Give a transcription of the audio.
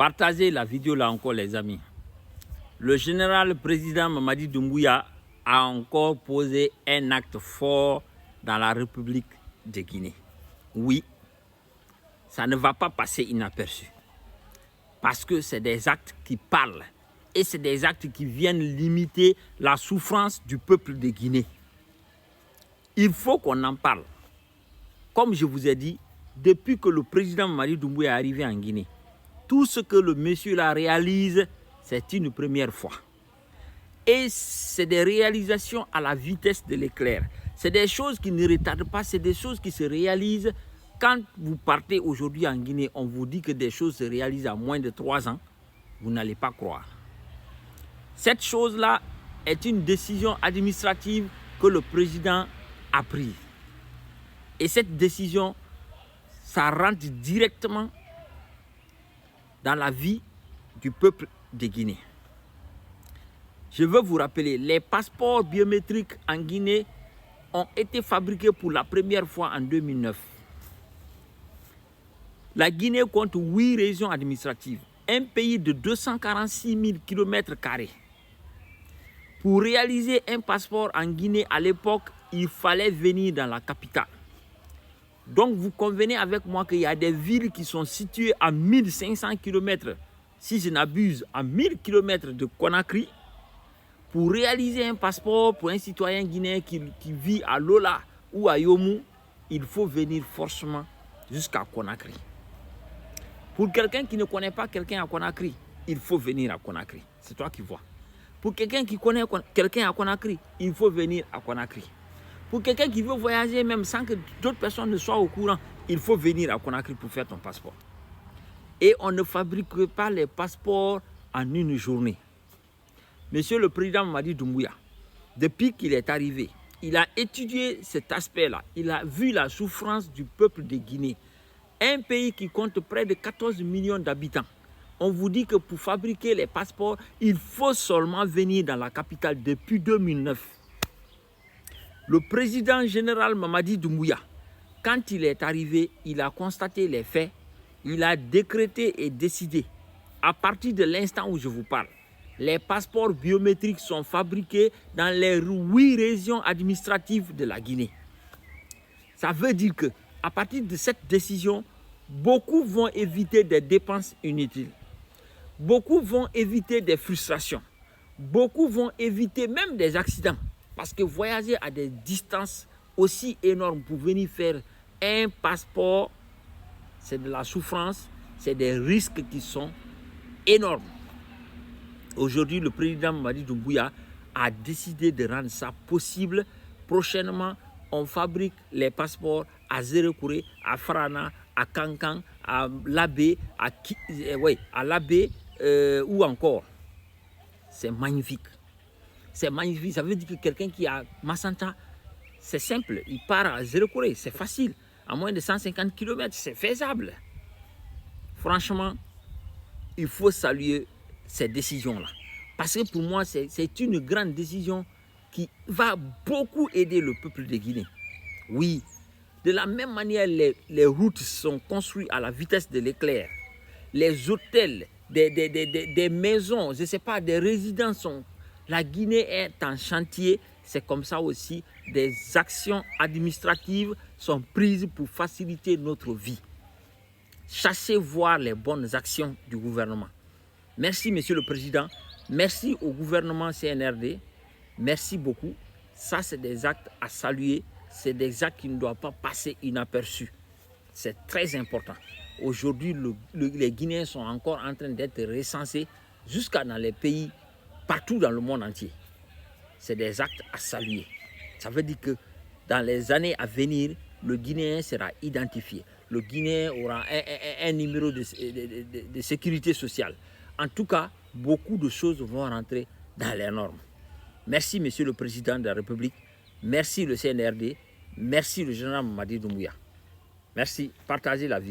Partagez la vidéo là encore les amis. Le général président Mamadi Doumbouya a encore posé un acte fort dans la République de Guinée. Oui, ça ne va pas passer inaperçu. Parce que c'est des actes qui parlent. Et c'est des actes qui viennent limiter la souffrance du peuple de Guinée. Il faut qu'on en parle. Comme je vous ai dit, depuis que le président Mamadi Doumbouya est arrivé en Guinée, tout ce que le monsieur là réalise, c'est une première fois. Et c'est des réalisations à la vitesse de l'éclair. C'est des choses qui ne retardent pas, c'est des choses qui se réalisent. Quand vous partez aujourd'hui en Guinée, on vous dit que des choses se réalisent à moins de 3 ans, vous n'allez pas croire. Cette chose-là est une décision administrative que le président a prise. Et cette décision, ça rentre directement dans la vie du peuple de Guinée. Je veux vous rappeler, les passeports biométriques en Guinée ont été fabriqués pour la première fois en 2009. La Guinée compte 8 régions administratives, un pays de 246 000 km². Pour réaliser un passeport en Guinée à l'époque, il fallait venir dans la capitale. Donc vous convenez avec moi qu'il y a des villes qui sont situées à 1500 km, si je n'abuse, à 1000 km de Conakry. Pour réaliser un passeport pour un citoyen guinéen qui vit à Lola ou à Yomou, il faut venir forcément jusqu'à Conakry. Pour quelqu'un qui ne connaît pas quelqu'un à Conakry, il faut venir à Conakry. C'est toi qui vois. Pour quelqu'un qui connaît quelqu'un à Conakry, il faut venir à Conakry. Pour quelqu'un qui veut voyager même sans que d'autres personnes ne soient au courant, il faut venir à Conakry pour faire ton passeport. Et on ne fabrique pas les passeports en une journée. Monsieur le président Mamadi Doumbouya, depuis qu'il est arrivé, il a étudié cet aspect-là. Il a vu la souffrance du peuple de Guinée. Un pays qui compte près de 14 millions d'habitants. On vous dit que pour fabriquer les passeports, il faut seulement venir dans la capitale depuis 2009. Le président général Mamadi Doumbouya, quand il est arrivé, il a constaté les faits, il a décrété et décidé, à partir de l'instant où je vous parle, les passeports biométriques sont fabriqués dans les 8 régions administratives de la Guinée. Ça veut dire qu'à partir de cette décision, beaucoup vont éviter des dépenses inutiles. Beaucoup vont éviter des frustrations. Beaucoup vont éviter même des accidents. Parce que voyager à des distances aussi énormes pour venir faire un passeport, c'est de la souffrance, c'est des risques qui sont énormes. Aujourd'hui, le président Mamadi Doumbouya a décidé de rendre ça possible. Prochainement, on fabrique les passeports à Zérekouré, à Frana, à Kankan, à Labé, à Labé ou encore. C'est magnifique. C'est magnifique. Ça veut dire que quelqu'un qui a Massanta, c'est simple. Il part à Zérekouré, c'est facile. À moins de 150 km, c'est faisable. Franchement, il faut saluer ces décisions-là. Parce que pour moi, c'est une grande décision qui va beaucoup aider le peuple de Guinée. Oui, de la même manière, les routes sont construites à la vitesse de l'éclair. Les hôtels, des maisons, je ne sais pas, des résidences sont... La Guinée est en chantier. C'est comme ça aussi, des actions administratives sont prises pour faciliter notre vie. Chassez voir les bonnes actions du gouvernement. Merci, Monsieur le Président. Merci au gouvernement CNRD. Merci beaucoup. Ça, c'est des actes à saluer. C'est des actes qui ne doivent pas passer inaperçus. C'est très important. Aujourd'hui, les Guinéens sont encore en train d'être recensés jusqu'à dans les pays, partout dans le monde entier. C'est des actes à saluer. Ça veut dire que dans les années à venir, le Guinéen sera identifié. Le Guinéen aura un numéro de sécurité sociale. En tout cas, beaucoup de choses vont rentrer dans les normes. Merci, Monsieur le Président de la République. Merci, le CNRD. Merci, le général Mamadi Doumbouya. Merci. Partagez la vidéo.